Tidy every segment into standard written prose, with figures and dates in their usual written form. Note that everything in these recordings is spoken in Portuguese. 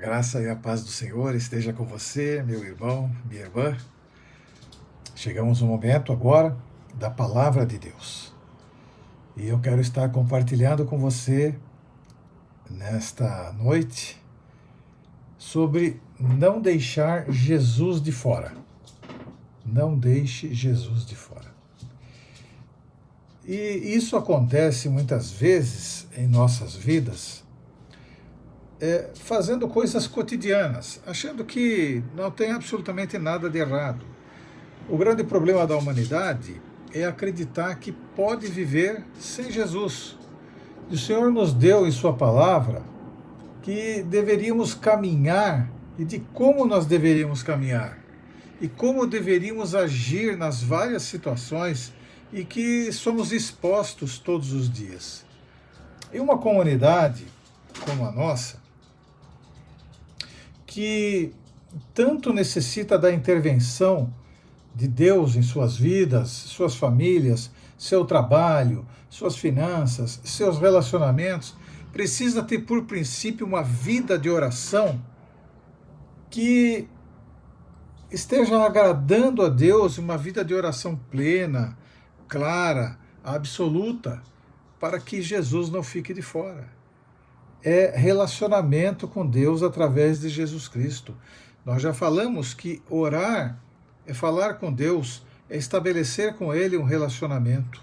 graça e a paz do Senhor esteja com você, meu irmão, minha irmã. Chegamos no momento agora da palavra de Deus. E eu quero estar compartilhando com você nesta noite sobre não deixar Jesus de fora. Não deixe Jesus de fora. E isso acontece muitas vezes em nossas vidas, fazendo coisas cotidianas, achando que não tem absolutamente nada de errado. O grande problema da humanidade é acreditar que pode viver sem Jesus. E o Senhor nos deu em sua palavra que deveríamos caminhar e de como nós deveríamos caminhar e como deveríamos agir nas várias situações e que somos expostos todos os dias. Em uma comunidade como a nossa, que tanto necessita da intervenção de Deus em suas vidas, suas famílias, seu trabalho, suas finanças, seus relacionamentos, precisa ter por princípio uma vida de oração que esteja agradando a Deus, uma vida de oração plena, clara, absoluta, para que Jesus não fique de fora. É relacionamento com Deus através de Jesus Cristo. Nós já falamos que orar é falar com Deus, é estabelecer com Ele um relacionamento.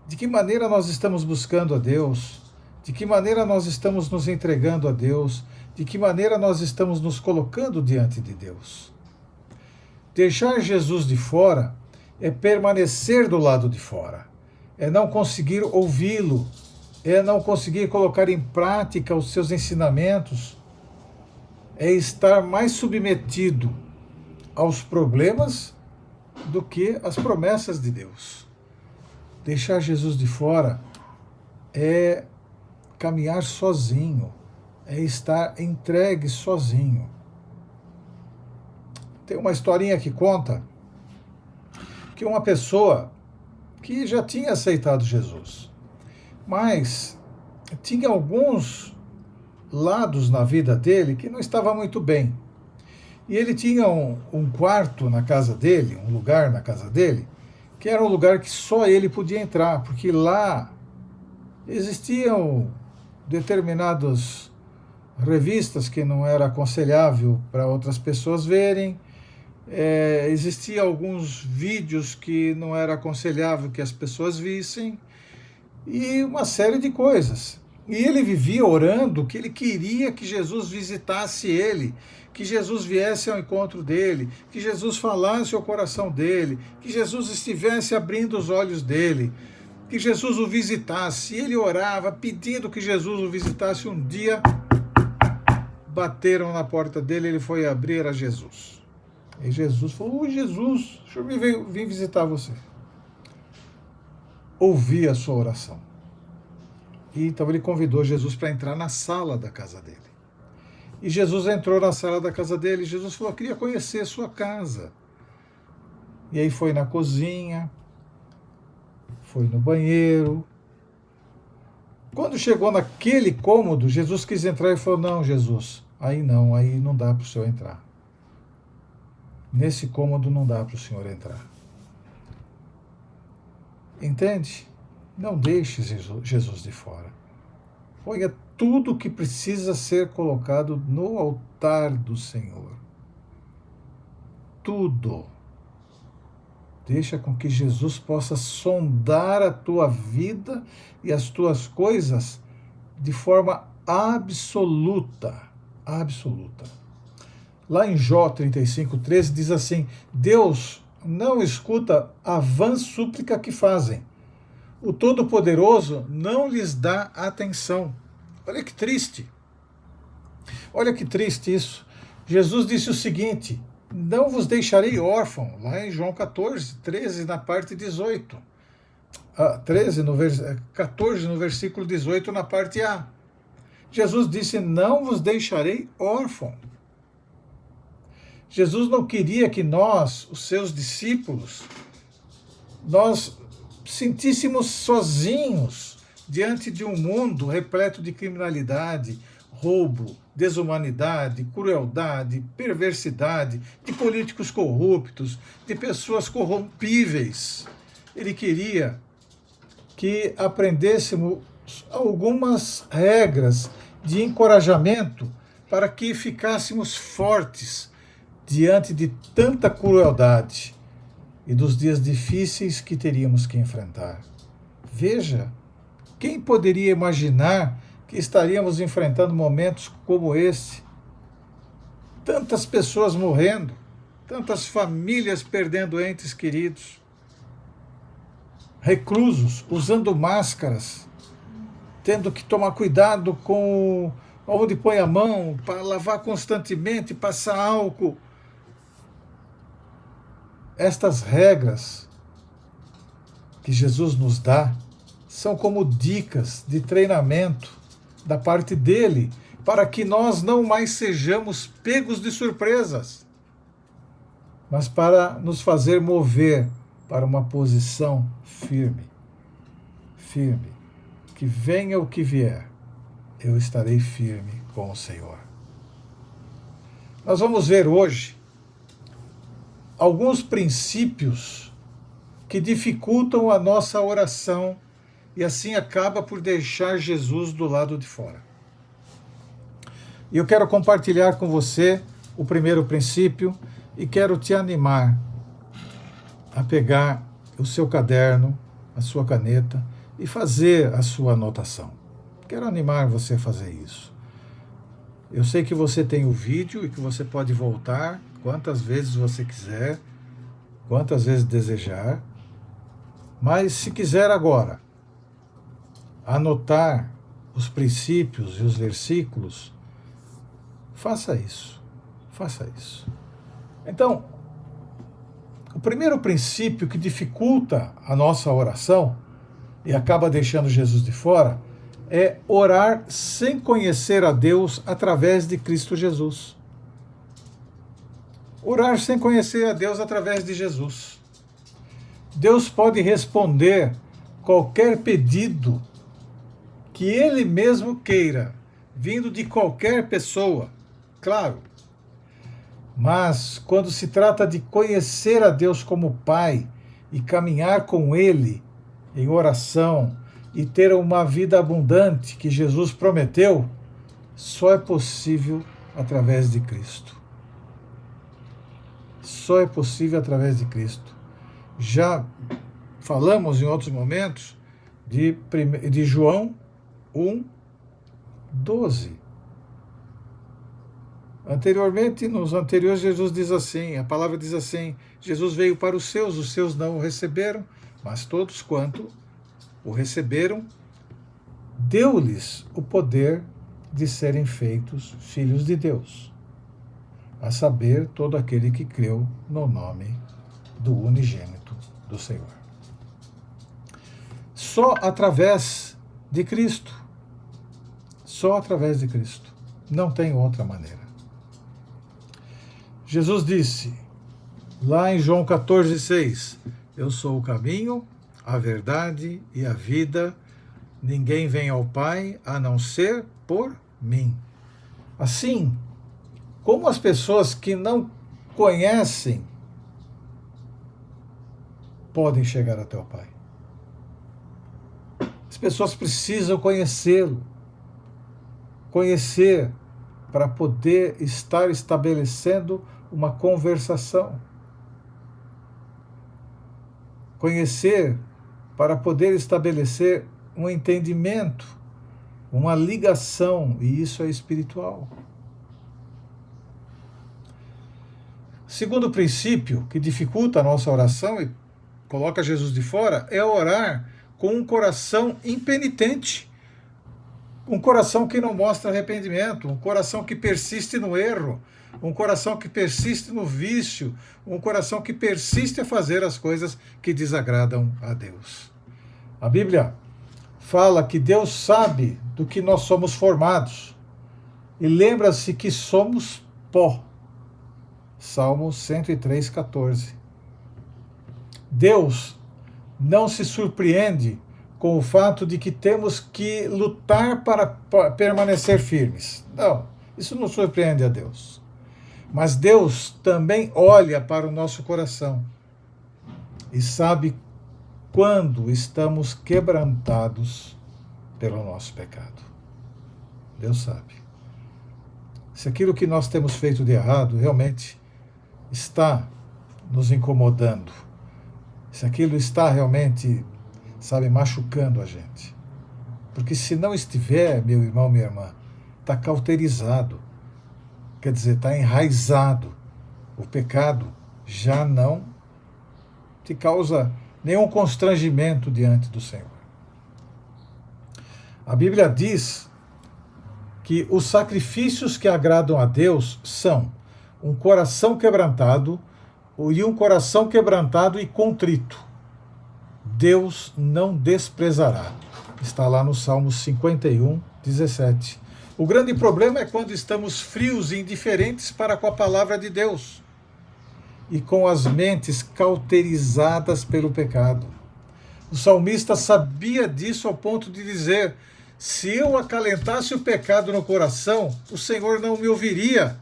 De que maneira nós estamos buscando a Deus? De que maneira nós estamos nos entregando a Deus? De que maneira nós estamos nos colocando diante de Deus? Deixar Jesus de fora é permanecer do lado de fora, é não conseguir ouvi-lo, é não conseguir colocar em prática os seus ensinamentos, é estar mais submetido aos problemas do que às promessas de Deus. Deixar Jesus de fora é caminhar sozinho, é estar entregue sozinho. Tem uma historinha que conta que uma pessoa que já tinha aceitado Jesus, mas tinha alguns lados na vida dele que não estava muito bem. E ele tinha um quarto na casa dele, um lugar na casa dele, que era um lugar que só ele podia entrar, porque lá existiam determinadas revistas que não era aconselhável para outras pessoas verem, existiam alguns vídeos que não era aconselhável que as pessoas vissem, e uma série de coisas. E ele vivia orando que ele queria que Jesus visitasse ele, que Jesus viesse ao encontro dele, que Jesus falasse ao coração dele, que Jesus estivesse abrindo os olhos dele, que Jesus o visitasse. E ele orava pedindo que Jesus o visitasse. Um dia bateram na porta dele, ele foi abrir a Jesus. E Jesus falou: "Oi, Jesus, deixa eu vir visitar você." Ouvi a sua oração. E então ele convidou Jesus para entrar na sala da casa dele. E Jesus entrou na sala da casa dele, e Jesus falou: "Eu queria conhecer a sua casa." E aí foi na cozinha, foi no banheiro. Quando chegou naquele cômodo, Jesus quis entrar e falou: "Não, Jesus, aí não dá para o senhor entrar. Nesse cômodo não dá para o senhor entrar." Entende? Não deixe Jesus de fora. Ponha tudo que precisa ser colocado no altar do Senhor. Tudo. Deixa com que Jesus possa sondar a tua vida e as tuas coisas de forma absoluta. Absoluta. Lá em Jó 35:13 diz assim: "Deus não escuta a vã súplica que fazem. O Todo-Poderoso não lhes dá atenção." Olha que triste. Olha que triste isso. Jesus disse o seguinte: "Não vos deixarei órfão", lá em João 14:13, na parte 18. 14, no versículo 18, na parte A. Jesus disse: "Não vos deixarei órfão." Jesus não queria que nós, os seus discípulos, nós sentíssemos sozinhos diante de um mundo repleto de criminalidade, roubo, desumanidade, crueldade, perversidade, de políticos corruptos, de pessoas corrompíveis. Ele queria que aprendêssemos algumas regras de encorajamento para que ficássemos fortes diante de tanta crueldade e dos dias difíceis que teríamos que enfrentar. Veja, quem poderia imaginar que estaríamos enfrentando momentos como esse? Tantas pessoas morrendo, tantas famílias perdendo entes queridos, reclusos usando máscaras, tendo que tomar cuidado com onde põe a mão, para lavar constantemente, passar álcool. Estas regras que Jesus nos dá são como dicas de treinamento da parte dele, para que nós não mais sejamos pegos de surpresas, mas para nos fazer mover para uma posição firme. Firme. Que venha o que vier, eu estarei firme com o Senhor. Nós vamos ver hoje alguns princípios que dificultam a nossa oração e assim acaba por deixar Jesus do lado de fora. E eu quero compartilhar com você o primeiro princípio e quero te animar a pegar o seu caderno, a sua caneta e fazer a sua anotação. Quero animar você a fazer isso. Eu sei que você tem o vídeo e que você pode voltar quantas vezes você quiser, quantas vezes desejar, mas se quiser agora anotar os princípios e os versículos, faça isso. Faça isso. Então, o primeiro princípio que dificulta a nossa oração e acaba deixando Jesus de fora é orar sem conhecer a Deus através de Cristo Jesus. Orar sem conhecer a Deus através de Jesus. Deus pode responder qualquer pedido que Ele mesmo queira, vindo de qualquer pessoa, claro. Mas quando se trata de conhecer a Deus como Pai e caminhar com Ele em oração e ter uma vida abundante que Jesus prometeu, só é possível através de Cristo. Só é possível através de Cristo. Já falamos em outros momentos de João 1:12. Anteriormente, nos anteriores, Jesus diz assim, a palavra diz assim, Jesus veio para os seus não o receberam, mas todos quanto o receberam, deu-lhes o poder de serem feitos filhos de Deus, a saber, todo aquele que creu no nome do unigênito do Senhor. Só através de Cristo, só através de Cristo, não tem outra maneira. Jesus disse, lá em João 14:6, eu sou o caminho, a verdade e a vida, ninguém vem ao Pai a não ser por mim. Assim, como as pessoas que não conhecem podem chegar até o Pai? As pessoas precisam conhecê-lo, conhecer para poder estar estabelecendo uma conversação. Conhecer para poder estabelecer um entendimento, uma ligação, e isso é espiritual. Segundo princípio que dificulta a nossa oração e coloca Jesus de fora é orar com um coração impenitente, um coração que não mostra arrependimento, um coração que persiste no erro, um coração que persiste no vício, um coração que persiste a fazer as coisas que desagradam a Deus. A Bíblia fala que Deus sabe do que nós somos formados e lembra-se que somos pó. Salmo 103:14. Deus não se surpreende com o fato de que temos que lutar para permanecer firmes. Não, isso não surpreende a Deus. Mas Deus também olha para o nosso coração e sabe quando estamos quebrantados pelo nosso pecado. Deus sabe. Se aquilo que nós temos feito de errado realmente está nos incomodando, se aquilo está realmente, sabe, machucando a gente. Porque se não estiver, meu irmão, minha irmã, está cauterizado, quer dizer, está enraizado. O pecado já não te causa nenhum constrangimento diante do Senhor. A Bíblia diz que os sacrifícios que agradam a Deus são um coração quebrantado e um coração quebrantado e contrito. Deus não desprezará. Está lá no Salmo 51, 17. O grande problema é quando estamos frios e indiferentes para com a palavra de Deus e com as mentes cauterizadas pelo pecado. O salmista sabia disso ao ponto de dizer: se eu acalentasse o pecado no coração, o Senhor não me ouviria.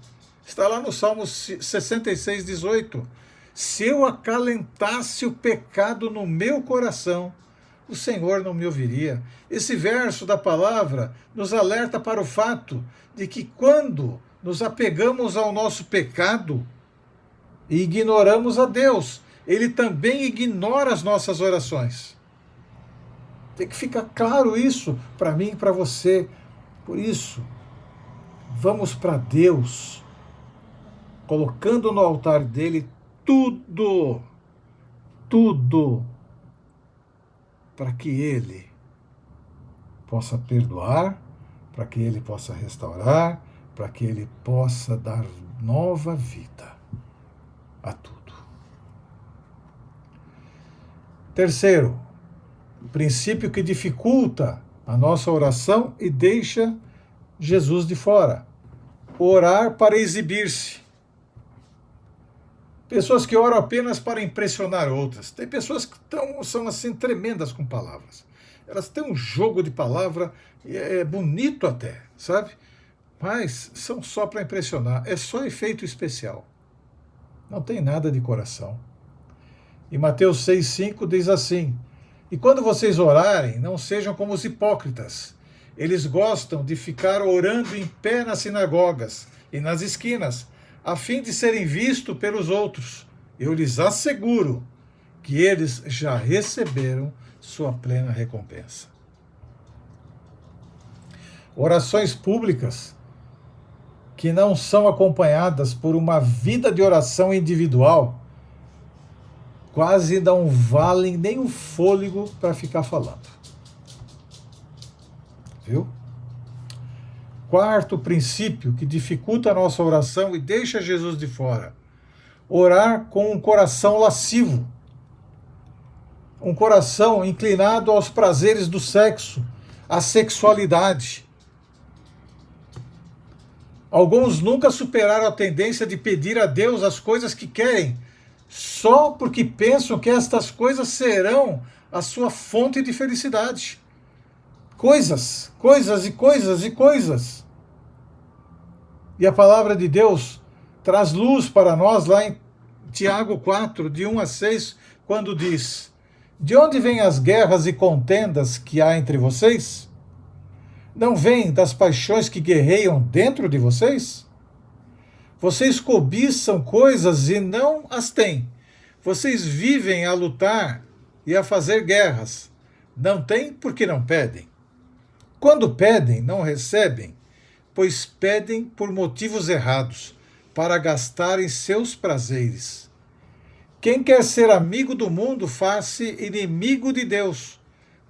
Está lá no Salmo 66, 18. Se eu acalentasse o pecado no meu coração, o Senhor não me ouviria. Esse verso da palavra nos alerta para o fato de que quando nos apegamos ao nosso pecado e ignoramos a Deus, Ele também ignora as nossas orações. Tem que ficar claro isso para mim e para você. Por isso, vamos para Deus, colocando no altar dele tudo, para que Ele possa perdoar, para que Ele possa restaurar, para que Ele possa dar nova vida a tudo. Terceiro, o princípio que dificulta a nossa oração e deixa Jesus de fora: orar para exibir-se. Pessoas que oram apenas para impressionar outras. Tem pessoas que são assim tremendas com palavras. Elas têm um jogo de palavra, é bonito até, sabe? Mas são só para impressionar. É só efeito especial. Não tem nada de coração. E Mateus 6,5 diz assim: e quando vocês orarem, não sejam como os hipócritas. Eles gostam de ficar orando em pé nas sinagogas e nas esquinas, a fim de serem vistos pelos outros. Eu lhes asseguro que eles já receberam sua plena recompensa. Orações públicas que não são acompanhadas por uma vida de oração individual quase não valem nem o fôlego para ficar falando. Viu? Quarto princípio que dificulta a nossa oração e deixa Jesus de fora: orar com um coração lascivo. Um coração inclinado aos prazeres do sexo, à sexualidade. Alguns nunca superaram a tendência de pedir a Deus as coisas que querem, só porque pensam que estas coisas serão a sua fonte de felicidade. Coisas. E a palavra de Deus traz luz para nós lá em Tiago 4, de 1 a 6, quando diz: de onde vêm as guerras e contendas que há entre vocês? Não vêm das paixões que guerreiam dentro de vocês? Vocês cobiçam coisas e não as têm. Vocês vivem a lutar e a fazer guerras. Não têm porque não pedem. Quando pedem, não recebem, pois pedem por motivos errados, para gastarem seus prazeres. Quem quer ser amigo do mundo, faz-se inimigo de Deus.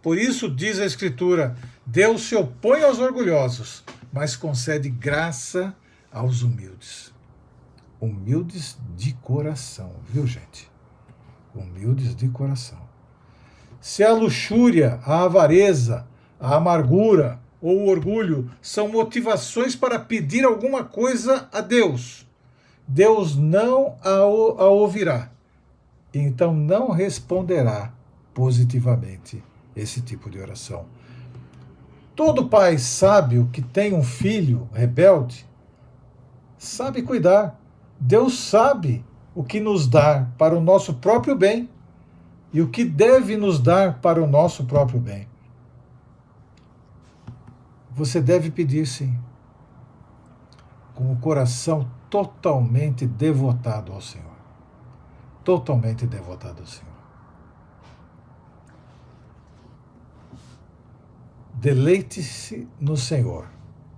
Por isso diz a Escritura: Deus se opõe aos orgulhosos, mas concede graça aos humildes. Humildes de coração, viu, gente? Humildes de coração. Se a luxúria, a avareza, a amargura ou o orgulho são motivações para pedir alguma coisa a Deus, Deus não a ouvirá, então não responderá positivamente esse tipo de oração. Todo pai sábio que tem um filho rebelde sabe cuidar. Deus sabe o que nos dar para o nosso próprio bem e o que deve nos dar para o nosso próprio bem. Você deve pedir, sim, com o coração totalmente devotado ao Senhor. Totalmente devotado ao Senhor. Deleite-se no Senhor,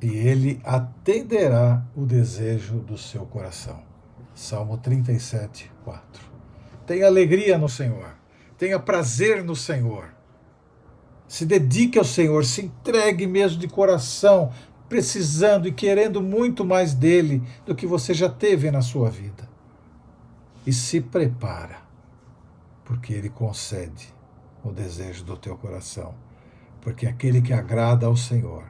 e Ele atenderá o desejo do seu coração. Salmo 37, 4. Tenha alegria no Senhor, tenha prazer no Senhor. Se dedique ao Senhor, se entregue mesmo de coração, precisando e querendo muito mais dele do que você já teve na sua vida. E se prepara, porque Ele concede o desejo do teu coração. Porque aquele que agrada ao Senhor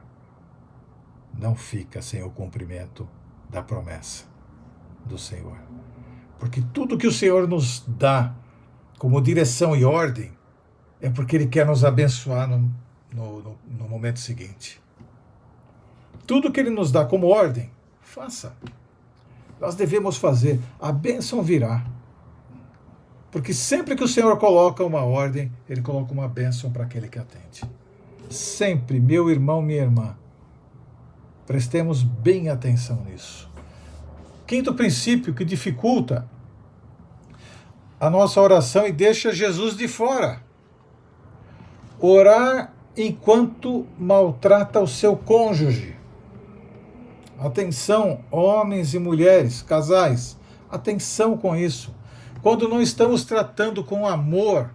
não fica sem o cumprimento da promessa do Senhor. Porque tudo que o Senhor nos dá como direção e ordem é porque Ele quer nos abençoar no momento seguinte. Tudo que Ele nos dá como ordem, faça. Nós devemos fazer. A bênção virá. Porque sempre que o Senhor coloca uma ordem, Ele coloca uma bênção para aquele que atende. Sempre, meu irmão, minha irmã, prestemos bem atenção nisso. Quinto princípio que dificulta a nossa oração e deixa Jesus de fora. Orar enquanto maltrata o seu cônjuge. Atenção, homens e mulheres, casais, atenção com isso. Quando não estamos tratando com amor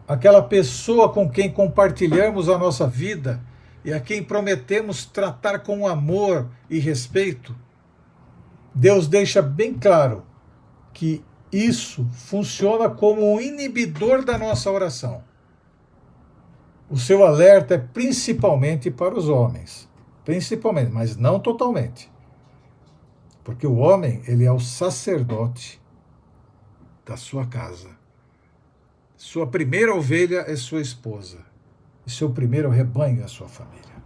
aquela pessoa com quem compartilhamos a nossa vida e a quem prometemos tratar com amor e respeito, Deus deixa bem claro que isso funciona como um inibidor da nossa oração. O seu alerta é principalmente para os homens, principalmente, mas não totalmente. Porque o homem, ele é o sacerdote da sua casa. Sua primeira ovelha é sua esposa. E seu primeiro rebanho é a sua família.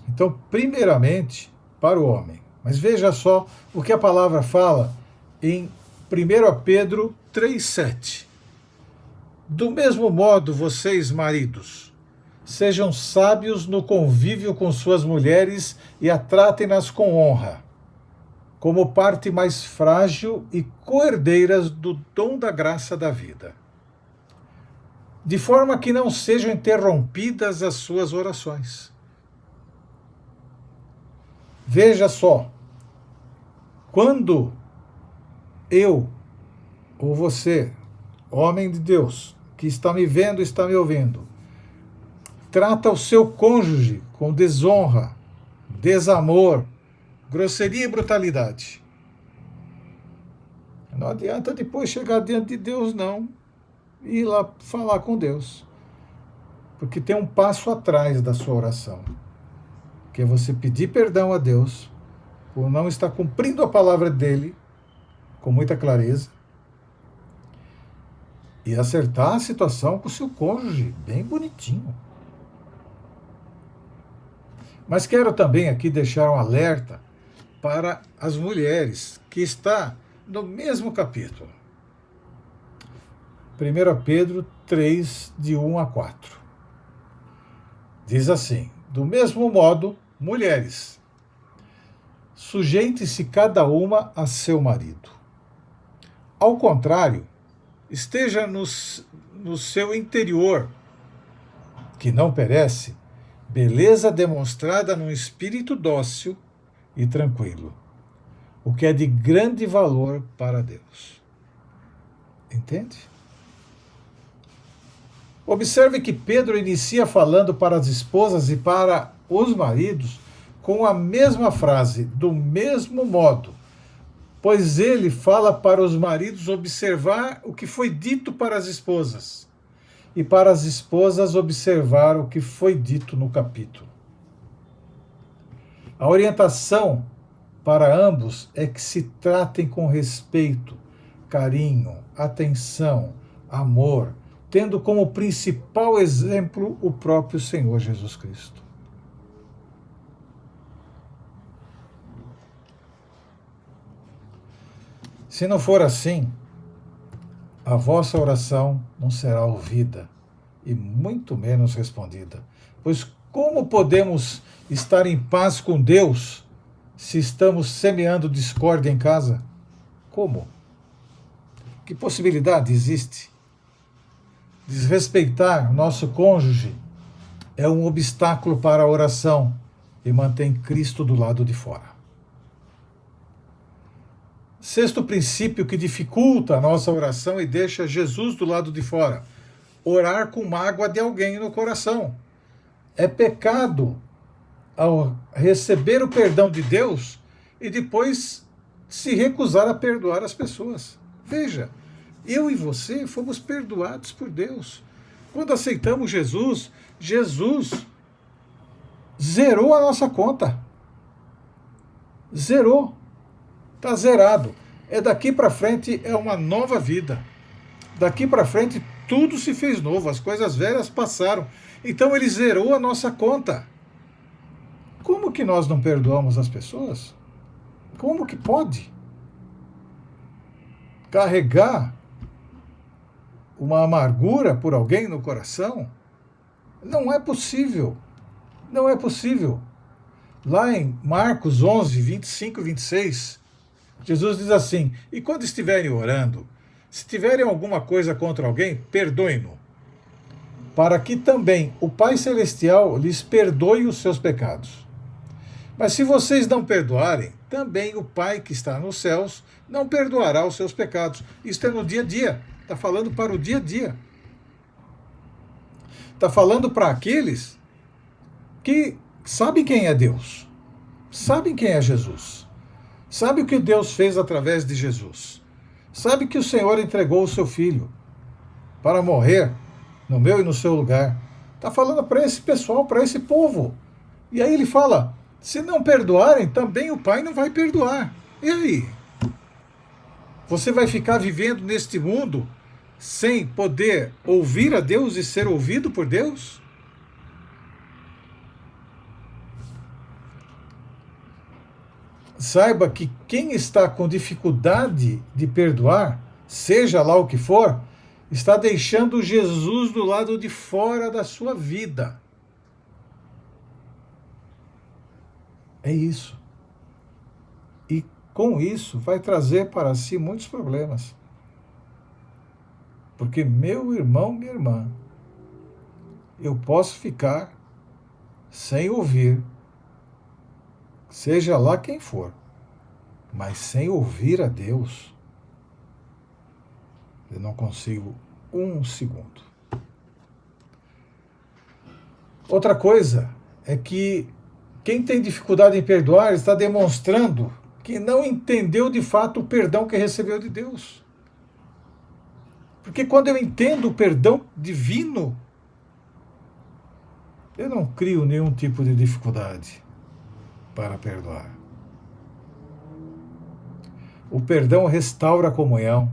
Então, primeiramente, para o homem. Mas veja só o que a palavra fala em 1 Pedro 3,7. Do mesmo modo, vocês, maridos, sejam sábios no convívio com suas mulheres e a tratem-nas com honra, como parte mais frágil e coerdeiras do dom da graça da vida, de forma que não sejam interrompidas as suas orações. Veja só, quando eu ou você, homem de Deus, que está me vendo, está me ouvindo, trata o seu cônjuge com desonra, desamor, grosseria e brutalidade, não adianta depois chegar diante de Deus, não, e ir lá falar com Deus. Porque tem um passo atrás da sua oração, que é você pedir perdão a Deus por não estar cumprindo a palavra dele com muita clareza e acertar a situação com o seu cônjuge, bem bonitinho. Mas quero também aqui deixar um alerta para as mulheres, que está no mesmo capítulo. 1 Pedro 3, de 1 a 4. Diz assim: do mesmo modo, mulheres, sujeite-se cada uma a seu marido. Ao contrário, esteja no seu interior, que não perece, beleza demonstrada num espírito dócil e tranquilo, o que é de grande valor para Deus. Entende? Observe que Pedro inicia falando para as esposas e para os maridos com a mesma frase, do mesmo modo, pois ele fala para os maridos observar o que foi dito para as esposas e para as esposas observar o que foi dito no capítulo. A orientação para ambos é que se tratem com respeito, carinho, atenção, amor, tendo como principal exemplo o próprio Senhor Jesus Cristo. Se não for assim, a vossa oração não será ouvida e muito menos respondida. Pois como podemos estar em paz com Deus se estamos semeando discórdia em casa? Como? Que possibilidade existe? Desrespeitar nosso cônjuge é um obstáculo para a oração e mantém Cristo do lado de fora. Sexto princípio que dificulta a nossa oração e deixa Jesus do lado de fora: orar com mágoa de alguém no coração. É pecado ao receber o perdão de Deus e depois se recusar a perdoar as pessoas. Veja, eu e você fomos perdoados por Deus. Quando aceitamos Jesus, Jesus zerou a nossa conta. Zerou. Está zerado. É daqui para frente é uma nova vida. Daqui para frente tudo se fez novo, as coisas velhas passaram. Então ele zerou a nossa conta. Como que nós não perdoamos as pessoas? Como que pode? Carregar uma amargura por alguém no coração? Não é possível. Não é possível. Lá em Marcos 11, 25 e 26, Jesus diz assim: e quando estiverem orando, se tiverem alguma coisa contra alguém, perdoem-no, para que também o Pai Celestial lhes perdoe os seus pecados. Mas se vocês não perdoarem, também o Pai que está nos céus não perdoará os seus pecados. Isto é no dia a dia. Está falando para o dia a dia. Está falando para aqueles que sabem quem é Deus, sabem quem é Jesus, sabem o que Deus fez através de Jesus, sabem que o Senhor entregou o seu Filho para morrer no meu e no seu lugar. Está falando para esse pessoal, para esse povo. E aí ele fala: se não perdoarem, também o Pai não vai perdoar. E aí? Você vai ficar vivendo neste mundo sem poder ouvir a Deus e ser ouvido por Deus? Saiba que quem está com dificuldade de perdoar, seja lá o que for, está deixando Jesus do lado de fora da sua vida. É isso. E com isso vai trazer para si muitos problemas. Porque, meu irmão, minha irmã, eu posso ficar sem ouvir, seja lá quem for, mas sem ouvir a Deus, eu não consigo um segundo. Outra coisa é que quem tem dificuldade em perdoar está demonstrando que não entendeu de fato o perdão que recebeu de Deus. Porque quando eu entendo o perdão divino, eu não crio nenhum tipo de dificuldade para perdoar. O perdão restaura a comunhão,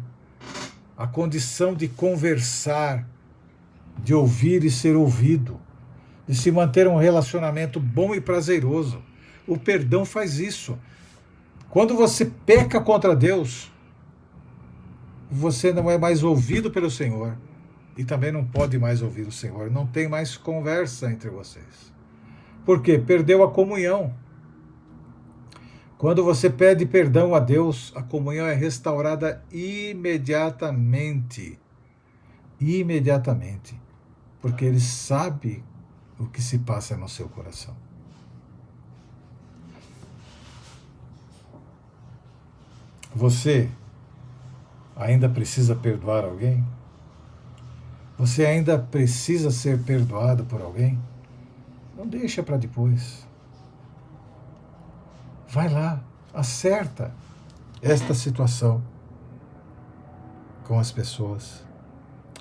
a condição de conversar, de ouvir e ser ouvido, de se manter um relacionamento bom e prazeroso. O perdão faz isso. Quando você peca contra Deus, você não é mais ouvido pelo Senhor e também não pode mais ouvir o Senhor. Não tem mais conversa entre vocês. Por quê? Perdeu a comunhão. Quando você pede perdão a Deus, a comunhão é restaurada imediatamente. Imediatamente. Porque Ele sabe o que se passa no seu coração. Você ainda precisa perdoar alguém? Você ainda precisa ser perdoado por alguém? Não deixa para depois. Vai lá, acerta esta situação com as pessoas.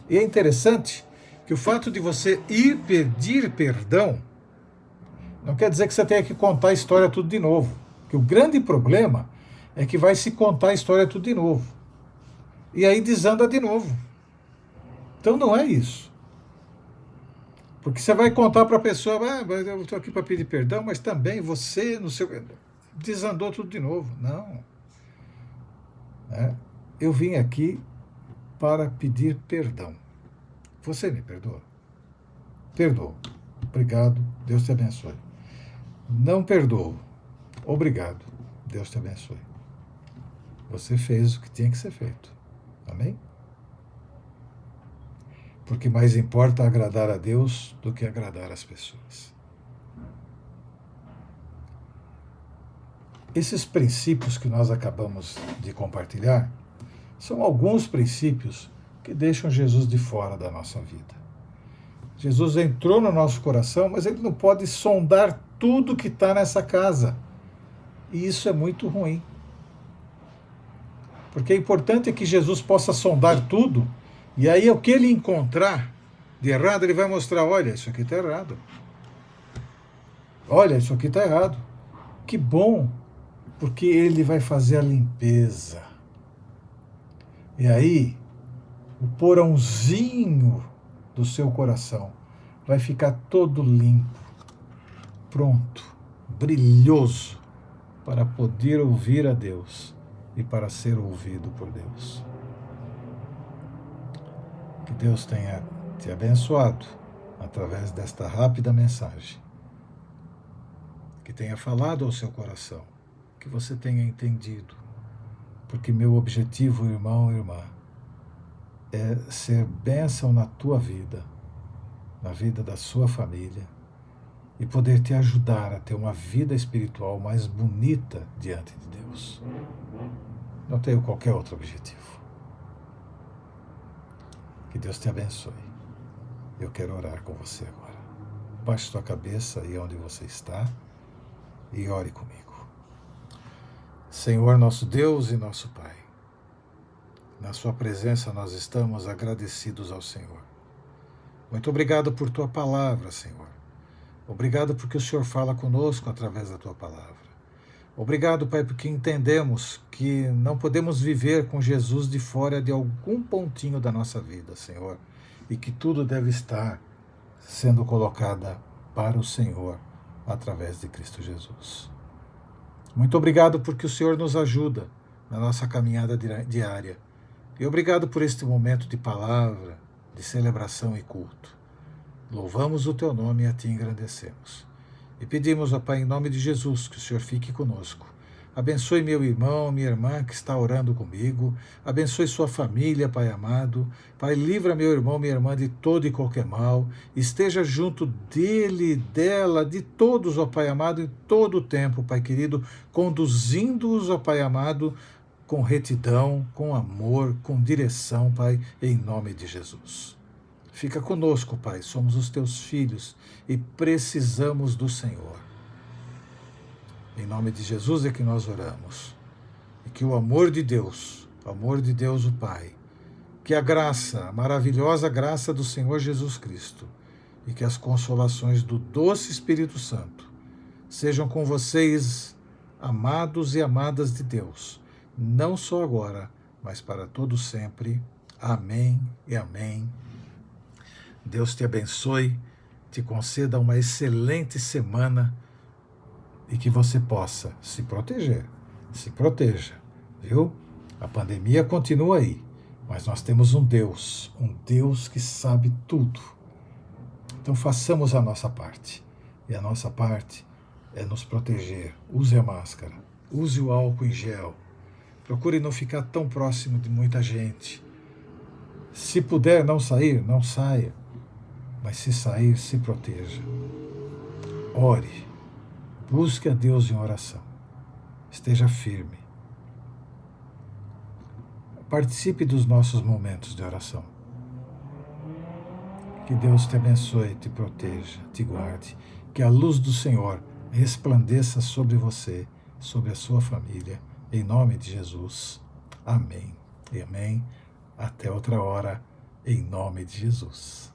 E é interessante que o fato de você ir pedir perdão não quer dizer que você tenha que contar a história tudo de novo. Que o grande problema é que vai se contar a história tudo de novo. E aí desanda de novo. Então não é isso. Porque você vai contar para a pessoa, eu estou aqui para pedir perdão, mas também você, no seu... desandou tudo de novo. Não. Eu vim aqui para pedir perdão. Você me perdoa? Perdoa. Obrigado. Deus te abençoe. Não perdoo. Obrigado. Deus te abençoe. Você fez o que tinha que ser feito. Amém? Porque mais importa agradar a Deus do que agradar as pessoas. Esses princípios que nós acabamos de compartilhar são alguns princípios que deixam Jesus de fora da nossa vida. Jesus entrou no nosso coração, mas ele não pode sondar tudo que está nessa casa. E isso é muito ruim. Porque é importante que Jesus possa sondar tudo, e aí o que ele encontrar de errado, ele vai mostrar, olha, isso aqui está errado. Olha, isso aqui está errado. Que bom, porque ele vai fazer a limpeza. E aí, o porãozinho do seu coração vai ficar todo limpo, pronto, brilhoso, para poder ouvir a Deus e para ser ouvido por Deus. Que Deus tenha te abençoado através desta rápida mensagem. Que tenha falado ao seu coração, que você tenha entendido, porque meu objetivo, irmão e irmã, é ser bênção na tua vida, na vida da sua família, e poder te ajudar a ter uma vida espiritual mais bonita diante de Deus. Não tenho qualquer outro objetivo. Que Deus te abençoe. Eu quero orar com você agora. Baixe sua cabeça aí onde você está e ore comigo. Senhor, nosso Deus e nosso Pai, na sua presença nós estamos agradecidos ao Senhor. Muito obrigado por tua palavra, Senhor. Obrigado porque o Senhor fala conosco através da tua palavra. Obrigado, Pai, porque entendemos que não podemos viver com Jesus de fora de algum pontinho da nossa vida, Senhor, e que tudo deve estar sendo colocada para o Senhor através de Cristo Jesus. Muito obrigado porque o Senhor nos ajuda na nossa caminhada diária. E obrigado por este momento de palavra, de celebração e culto. Louvamos o teu nome e a ti engrandecemos. E pedimos, ó Pai, em nome de Jesus, que o Senhor fique conosco. Abençoe meu irmão, minha irmã que está orando comigo. Abençoe sua família, Pai amado. Pai, livra meu irmão, minha irmã de todo e qualquer mal. Esteja junto dele, dela, de todos, ó Pai amado, em todo o tempo, Pai querido, conduzindo-os, ó Pai amado, com retidão, com amor, com direção, Pai, em nome de Jesus. Fica conosco, Pai, somos os teus filhos e precisamos do Senhor. Em nome de Jesus é que nós oramos. E que o amor de Deus o Pai, que a graça, a maravilhosa graça do Senhor Jesus Cristo e que as consolações do doce Espírito Santo sejam com vocês, amados e amadas de Deus, não só agora, mas para todo sempre. Amém e amém. Deus te abençoe, te conceda uma excelente semana e que você possa se proteger, se proteja, viu? A pandemia continua aí, mas nós temos um Deus que sabe tudo. Então façamos a nossa parte, e a nossa parte é nos proteger. Use a máscara, use o álcool em gel, procure não ficar tão próximo de muita gente. Se puder não sair, não saia. Mas se sair, se proteja. Ore. Busque a Deus em oração. Esteja firme. Participe dos nossos momentos de oração. Que Deus te abençoe, te proteja, te guarde. Que a luz do Senhor resplandeça sobre você, sobre a sua família. Em nome de Jesus. Amém e amém. Até outra hora, em nome de Jesus.